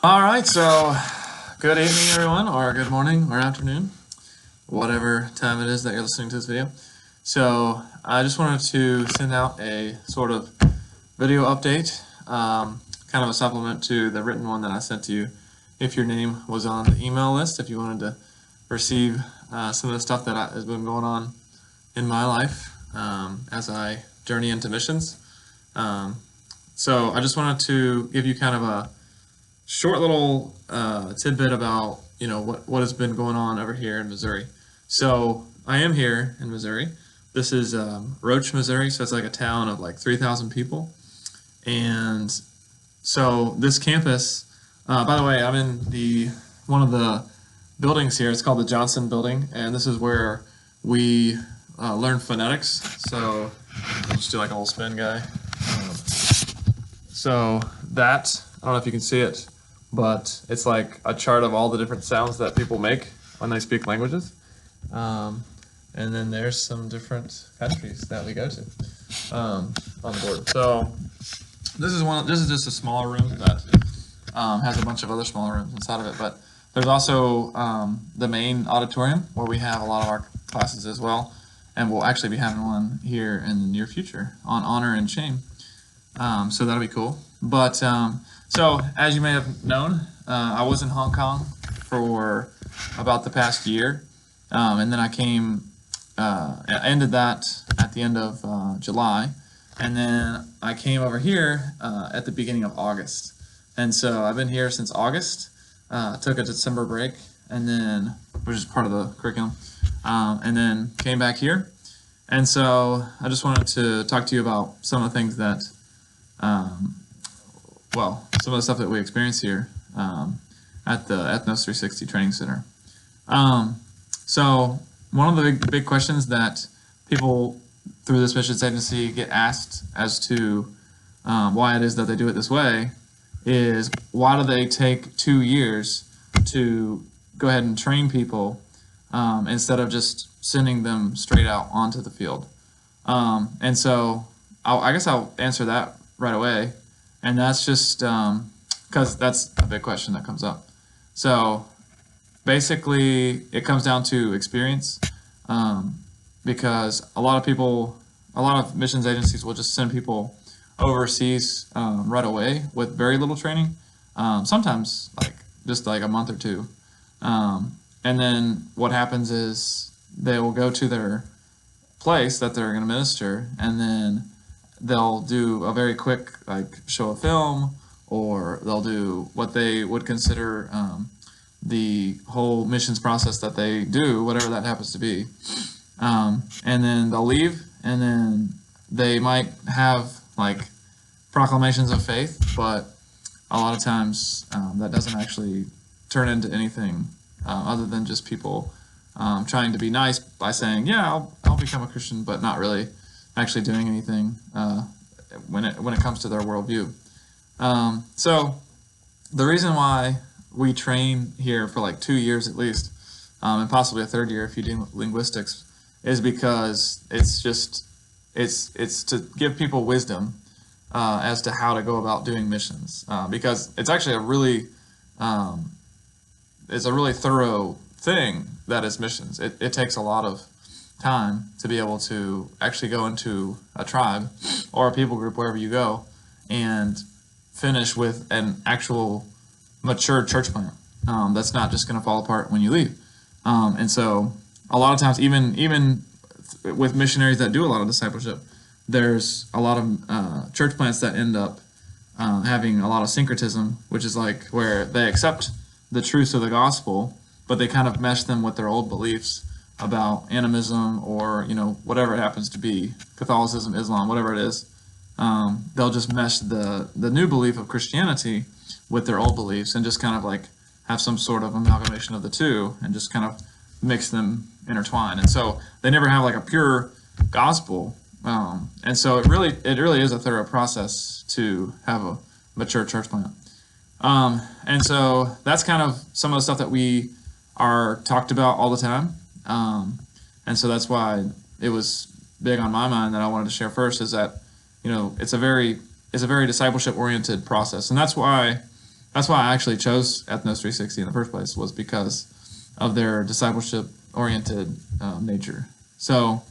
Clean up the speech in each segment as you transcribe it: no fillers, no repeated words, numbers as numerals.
All right, so good evening, everyone, or good morning, or afternoon, whatever time it is that you're listening to this video. So I just wanted to send out a sort of video update, kind of a supplement to the written one that I sent to you. If your name was on the email list, if you wanted to receive some of the stuff that has been going on in my life as I journey into missions. So I just wanted to give you kind of a short little tidbit about what has been going on over here in Missouri. So I am here in Missouri. This is Roach, Missouri, so it's like a town of like 3,000 people. And so this campus, by the way, I'm in one of the buildings here. It's called the Johnson Building, and this is where we learn phonetics. So I'll just do like a little spin guy. So that, I don't know if you can see it, but it's like a chart of all the different sounds that people make when they speak languages. And then there's some different countries that we go to on the board. So this is just a smaller room that has a bunch of other smaller rooms inside of it. But there's also the main auditorium where we have a lot of our classes as well. And we'll actually be having one here in the near future on honor and shame. So that'll be cool. But so as you may have known, I was in Hong Kong for about the past year. And then I ended that at the end of July. And then I came over here at the beginning of August. And so I've been here since August, took a December break, and then, which is part of the curriculum, and then came back here. And so I just wanted to talk to you about some of the things that, some of the stuff that we experience here at the Ethnos 360 Training Center. So one of the big questions that people through this missions agency get asked as to why it is that they do it this way is, why do they take 2 years to go ahead and train people instead of just sending them straight out onto the field? And so I guess I'll answer that right away. And that's just because that's a big question that comes up. So basically it comes down to experience, because a lot of missions agencies will just send people overseas right away with very little training, sometimes just like a month or two. And then what happens is they will go to their place that they're going to minister, and then they'll do a very quick show of film, or they'll do what they would consider the whole missions process that they do, whatever that happens to be. And then they'll leave, and then they might have proclamations of faith, but a lot of times that doesn't actually turn into anything other than just people trying to be nice by saying, yeah, I'll become a Christian, but not really actually doing anything when it comes to their worldview. So the reason why we train here for 2 years at least, and possibly a third year if you do linguistics, is because it's to give people wisdom as to how to go about doing missions, because it's actually it's a really thorough thing that is missions. It takes a lot of time to be able to actually go into a tribe or a people group, wherever you go, and finish with an actual mature church plant that's not just going to fall apart when you leave. And so a lot of times, even with missionaries that do a lot of discipleship, there's a lot of church plants that end up having a lot of syncretism, which is where they accept the truths of the gospel, but they kind of mesh them with their old beliefs about animism or whatever it happens to be, Catholicism, Islam, whatever it is. They'll just mesh the new belief of Christianity with their old beliefs and just kind of have some sort of amalgamation of the two and just kind of mix them, intertwine. And so they never have a pure gospel. And so it really is a thorough process to have a mature church plant. And so that's kind of some of the stuff that we are talked about all the time. And so that's why it was big on my mind that I wanted to share first, is that, it's a very discipleship oriented process. And that's why that's why I actually chose Ethnos 360 in the first place, was because of their discipleship oriented nature. So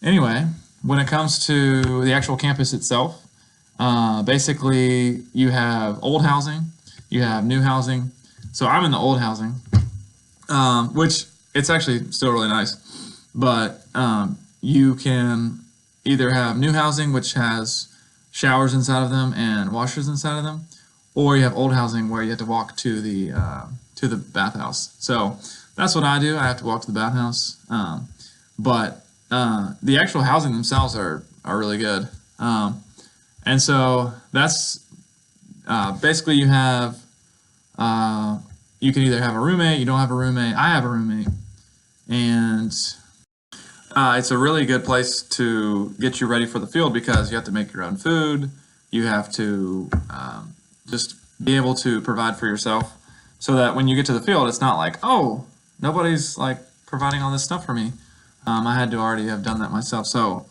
anyway, when it comes to the actual campus itself, basically you have old housing, you have new housing. So I'm in the old housing, which it's actually still really nice, but you can either have new housing, which has showers inside of them and washers inside of them, or you have old housing where you have to walk to the bathhouse. So that's what I do. I have to walk to the bathhouse, but the actual housing themselves are really good. And so that's basically you have you can either have a roommate, you don't have a roommate. I have a roommate, and it's a really good place to get you ready for the field because you have to make your own food. You have to just be able to provide for yourself so that when you get to the field, it's not like, oh, nobody's like providing all this stuff for me. I had to already have done that myself. So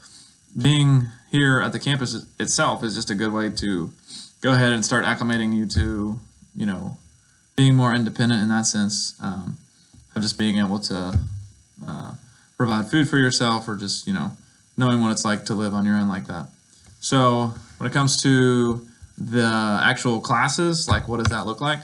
being here at the campus itself is just a good way to go ahead and start acclimating you to, being more independent in that sense, of just being able to provide food for yourself, or just, knowing what it's like to live on your own like that. So when it comes to the actual classes, like what does that look like?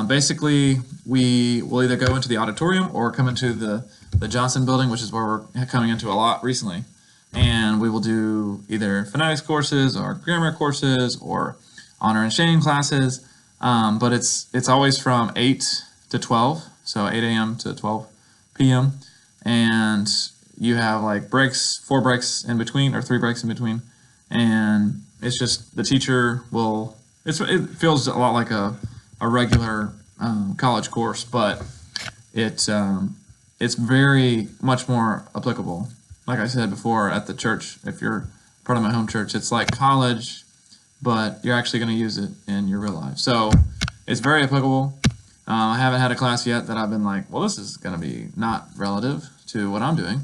Basically, we will either go into the auditorium or come into the Johnson building, which is where we're coming into a lot recently. And we will do either phonetics courses or grammar courses or honor and shame classes. But it's always from 8 to 12, so 8 a.m. to 12 p.m. And you have like breaks, 4 breaks in between, or 3 breaks in between. And it's just the teacher will, it feels a lot like a regular college course, but it's very much more applicable. Like I said before, at the church, if you're part of my home church, it's like college, but you're actually going to use it in your real life. So it's very applicable. I haven't had a class yet that I've been like, well, this is going to be not relative to what I'm doing.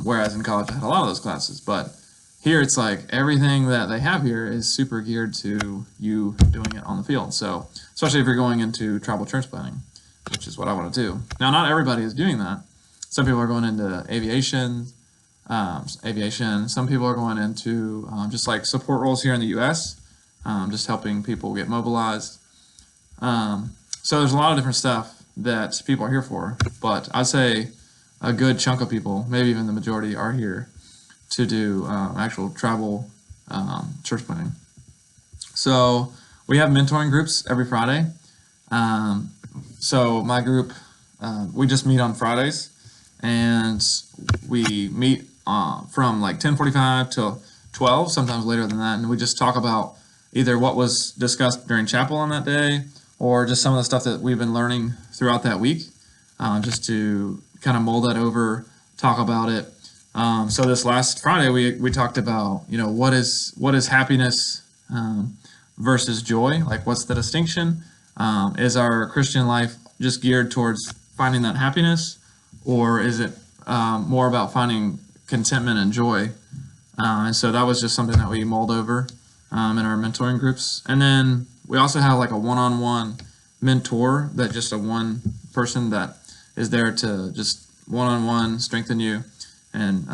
Whereas in college, I had a lot of those classes. But here, it's like everything that they have here is super geared to you doing it on the field. So especially if you're going into tribal church planting, which is what I want to do. Now, not everybody is doing that. Some people are going into aviation. Some people are going into just like support roles here in the U.S., just helping people get mobilized. So there's a lot of different stuff that people are here for, but I'd say a good chunk of people, maybe even the majority, are here to do actual tribal church planting. So we have mentoring groups every Friday. So my group, we just meet on Fridays, and we meet from like 10:45 till 12, sometimes later than that, and we just talk about either what was discussed during chapel on that day, or just some of the stuff that we've been learning throughout that week, just to kind of mold that over, talk about it. So this last Friday, we talked about, what is happiness versus joy? Like, what's the distinction? Is our Christian life just geared towards finding that happiness, or is it more about finding contentment and joy? And so that was just something that we mulled over in our mentoring groups. And then we also have like a one-on-one mentor, that just a one person that is there to just one-on-one strengthen you. And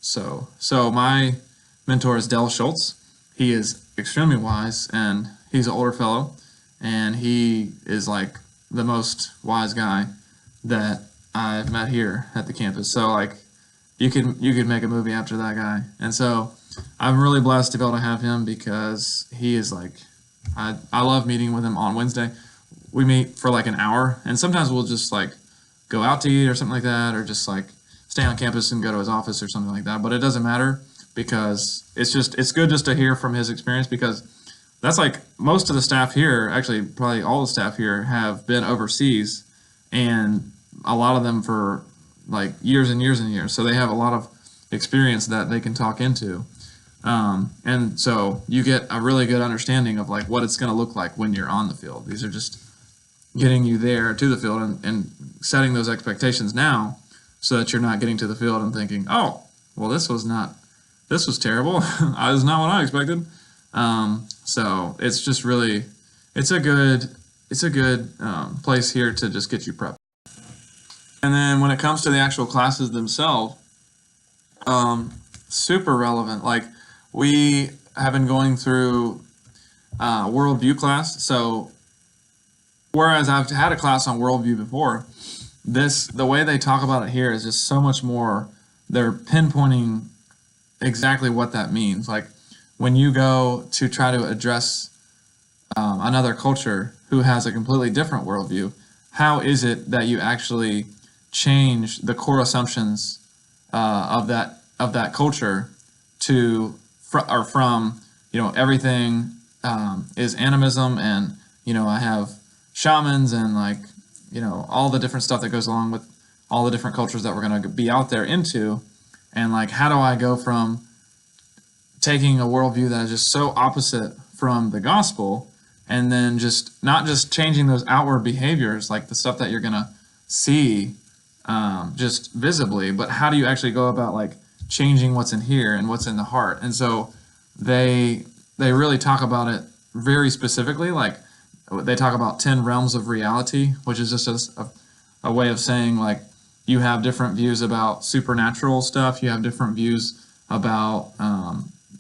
so my mentor is Dell Schultz. He is extremely wise, and he's an older fellow, and he is like the most wise guy that I've met here at the campus. So like you could make a movie after that guy. And so I'm really blessed to be able to have him, because he is like, I love meeting with him on Wednesday. We meet for like an hour, and sometimes we'll just like go out to eat or something like that, or just like stay on campus and go to his office or something like that. But it doesn't matter, because it's good just to hear from his experience, because that's like most of the staff here, actually probably all the staff here, have been overseas, and a lot of them for like years and years and years. So they have a lot of experience that they can talk into. And so you get a really good understanding of like what it's going to look like when you're on the field. These are just getting you there to the field, and setting those expectations now, so that you're not getting to the field and thinking, oh, well, this was terrible. It's not what I expected. So it's it's a good place here to just get you prepped. And then when it comes to the actual classes themselves, super relevant. Like, we have been going through worldview class. So whereas I've had a class on worldview before, the way they talk about it here is just so much more. They're pinpointing exactly what that means. Like, when you go to try to address another culture who has a completely different worldview, how is it that you actually change the core assumptions of that culture from everything is animism, and I have shamans, and all the different stuff that goes along with all the different cultures that we're going to be out there into, and how do I go from taking a worldview that is just so opposite from the gospel, and then just not just changing those outward behaviors, like the stuff that you're going to see just visibly, but how do you actually go about changing what's in here and what's in the heart? And so they really talk about it very specifically. They talk about 10 realms of reality, which is just a way of saying you have different views about supernatural stuff, you have different views about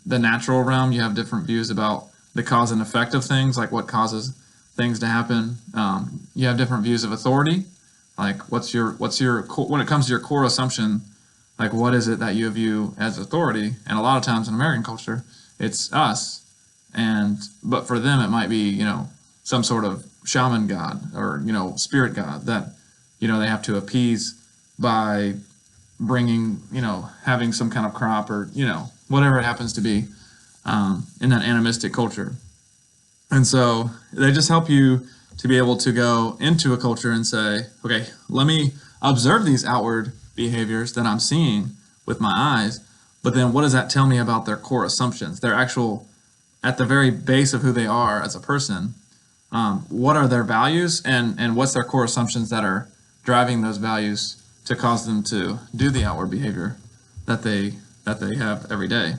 the natural realm, you have different views about the cause and effect of things, like what causes things to happen. You have different views of authority, what's your when it comes to your core assumption, what is it that you view as authority? And a lot of times in American culture, it's us, but for them it might be some sort of shaman god or spirit god that they have to appease by bringing having some kind of crop, or whatever it happens to be in that animistic culture. And so they just help you to be able to go into a culture and say, okay, let me observe these outward behaviors that I'm seeing with my eyes, but then what does that tell me about their core assumptions, their actual, at the very base of who they are as a person? What are their values, and what's their core assumptions that are driving those values to cause them to do the outward behavior that they have every day?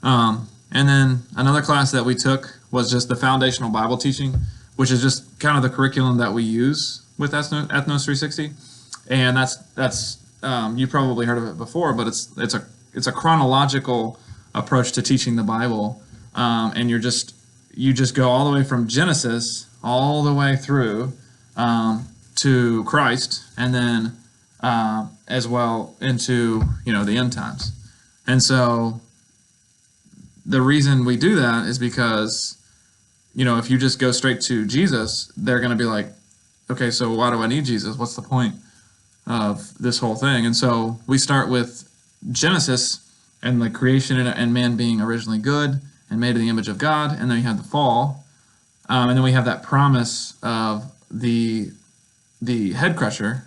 And then another class that we took was just the foundational Bible teaching, which is just kind of the curriculum that we use with Ethnos 360. And that's you've probably heard of it before, but it's a chronological approach to teaching the Bible, and you just go all the way from Genesis all the way through to Christ, and then as well into the end times. And so the reason we do that is because if you just go straight to Jesus, they're going to be like, okay, so why do I need Jesus? What's the point of this whole thing? And so we start with Genesis and the creation and man being originally good and made in the image of God, and then you have the fall, and then we have that promise of the head crusher,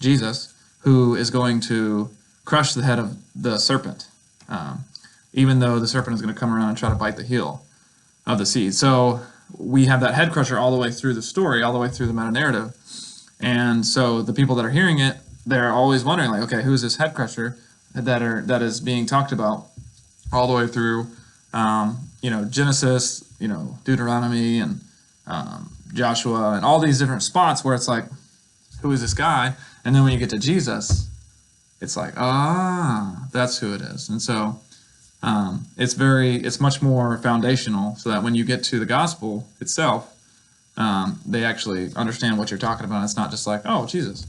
Jesus, who is going to crush the head of the serpent, even though the serpent is going to come around and try to bite the heel of the seed. So we have that head crusher all the way through the story, all the way through the meta-narrative. And so the people that are hearing it, they're always wondering, okay, who's this head crusher that is being talked about all the way through Genesis, Deuteronomy, and Joshua, and all these different spots where it's like, who is this guy? And then when you get to Jesus, it's like, that's who it is. And so it's much more foundational, so that when you get to the gospel itself, they actually understand what you're talking about. It's not just like, oh, Jesus.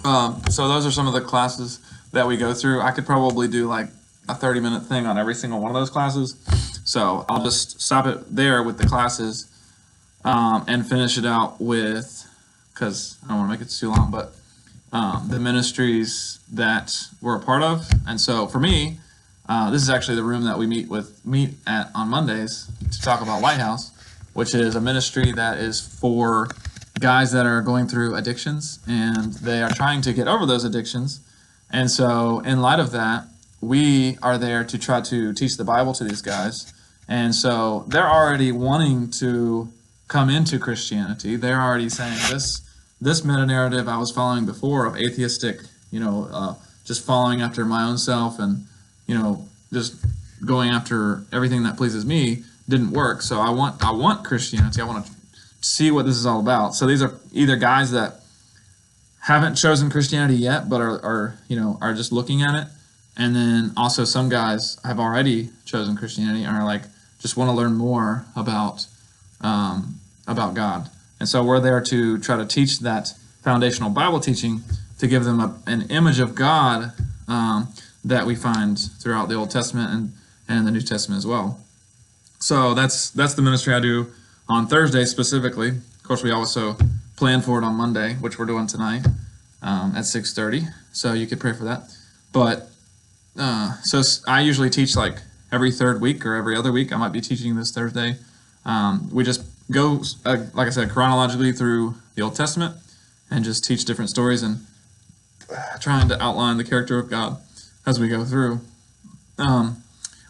So those are some of the classes that we go through. I could probably do a 30-minute thing on every single one of those classes. So I'll just stop it there with the classes and finish it out with, because I don't want to make it too long, but the ministries that we're a part of. And so for me, this is actually the room that we meet at on Mondays to talk about Lighthouse, which is a ministry that is for guys that are going through addictions, and they are trying to get over those addictions. And so in light of that, we are there to try to teach the Bible to these guys. And so they're already wanting to come into Christianity. They're already saying, this meta-narrative I was following before of atheistic, just following after my own self and, just going after everything that pleases me, didn't work. So I want Christianity. I want to see what this is all about. So these are either guys that haven't chosen Christianity yet, but are just looking at it, and then also some guys have already chosen Christianity and are like just want to learn more about God. And so we're there to try to teach that foundational Bible teaching to give them an image of God that we find throughout the Old Testament and the New Testament as well. So that's the ministry I do on Thursday specifically. Of course, we also plan for it on Monday, which we're doing tonight at 6:30. So you could pray for that. But so I usually teach like every third week or every other week. I might be teaching this Thursday. We just go, like I said, chronologically through the Old Testament and just teach different stories and trying to outline the character of God as we go through.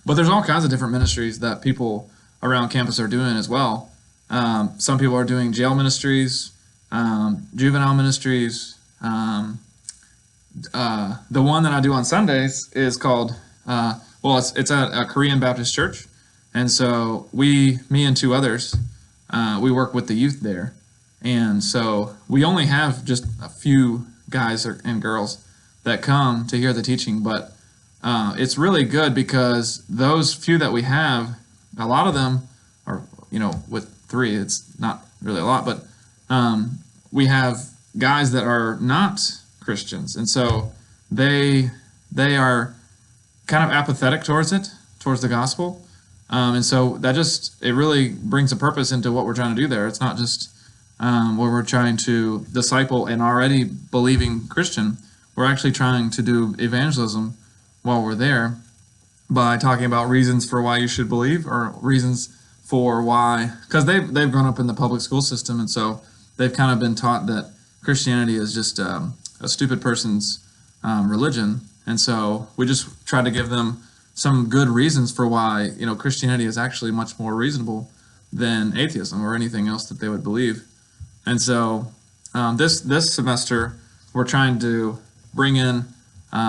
But there's all kinds of different ministries that people around campus are doing as well. Some people are doing jail ministries, juvenile ministries. The one that I do on Sundays is called, it's at a Korean Baptist church. And so me and two others, we work with the youth there. And so we only have just a few guys and girls that come to hear the teaching, but it's really good because those few that we have, a lot of them are, with three, it's not really a lot, but we have guys that are not Christians, and so they are kind of apathetic towards the gospel, and so it really brings a purpose into what we're trying to do there. It's not just where we're trying to disciple an already believing Christian. We're actually trying to do evangelism while we're there by talking about reasons for why you should believe, or reasons for why, because they've grown up in the public school system, and so they've kind of been taught that Christianity is just a stupid person's religion. And so we just try to give them some good reasons for why Christianity is actually much more reasonable than atheism or anything else that they would believe. And so this semester we're trying to bring in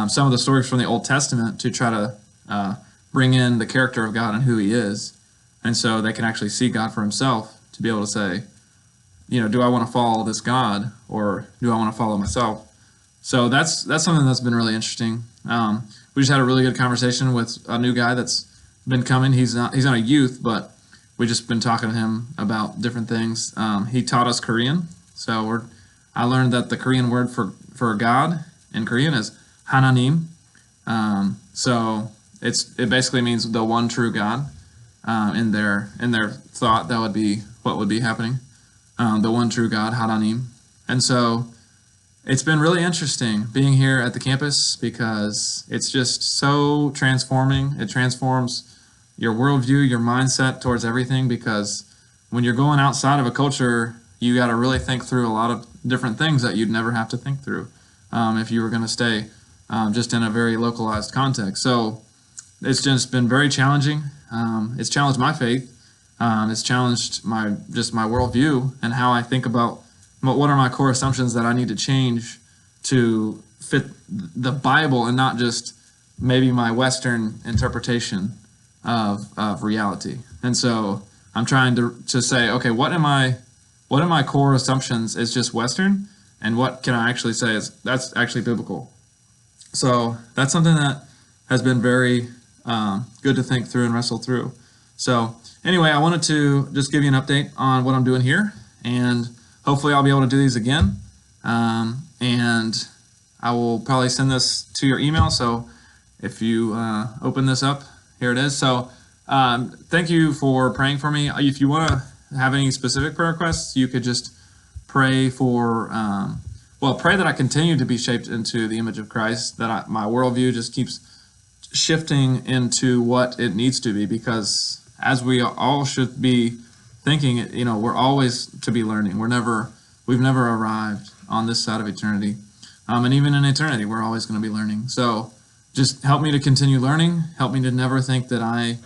some of the stories from the Old Testament to try to bring in the character of God and who He is, and so they can actually see God for Himself, to be able to say, do I want to follow this God, or do I want to follow myself? So that's something that's been really interesting. We just had a really good conversation with a new guy that's been coming. He's not a youth, but we just been talking to him about different things. He taught us Korean, so I learned that the Korean word for God in Korean is Hananim. So it basically means the one true God. In their thought, that would be what would be happening. The one true God, Hananim. And so it's been really interesting being here at the campus because it's just so transforming. It transforms your worldview, your mindset towards everything, because when you're going outside of a culture, you got to really think through a lot of different things that you'd never have to think through if you were going to stay just in a very localized context. So it's just been very challenging. It's challenged my faith. It's challenged my worldview and how I think about what are my core assumptions that I need to change to fit the Bible and not just maybe my Western interpretation of reality. And so I'm trying to say, okay, what are my core assumptions is just Western, and what can I actually say is that's actually biblical. So that's something that has been very good to think through and wrestle through. So anyway, I wanted to just give you an update on what I'm doing here, and hopefully I'll be able to do these again. And I will probably send this to your email. So if you open this up, here it is. So thank you for praying for me. If you want to have any specific prayer requests, you could just pray for, pray that I continue to be shaped into the image of Christ, that my worldview just keeps shifting into what it needs to be, because as we all should be thinking, we're always to be learning. We've never arrived on this side of eternity. And even in eternity, we're always going to be learning. So just help me to continue learning. Help me to never think that I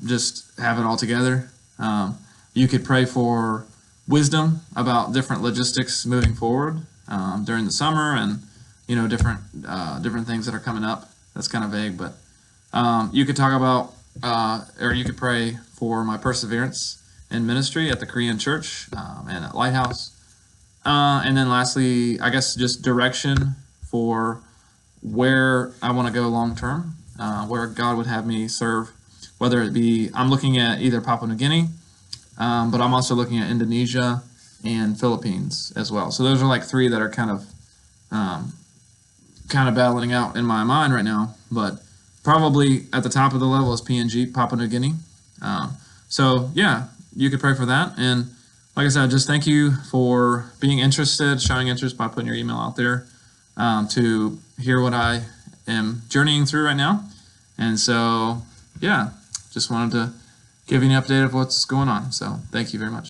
just have it all together. You could pray for wisdom about different logistics moving forward during the summer, and different things that are coming up. That's kind of vague, but you could talk about or you could pray for my perseverance in ministry at the Korean church and at Lighthouse. And then lastly, I guess just direction for where I want to go long term, where God would have me serve, whether it be I'm looking at either Papua New Guinea, but I'm also looking at Indonesia and Philippines as well. So those are like three that are kind of battling out in my mind right now. But probably at the top of the level is PNG, Papua New Guinea. So yeah, you could pray for that. And like I said, just thank you for being interested, showing interest by putting your email out there to hear what I am journeying through right now. And so, yeah, just wanted to give you an update of what's going on. So thank you very much.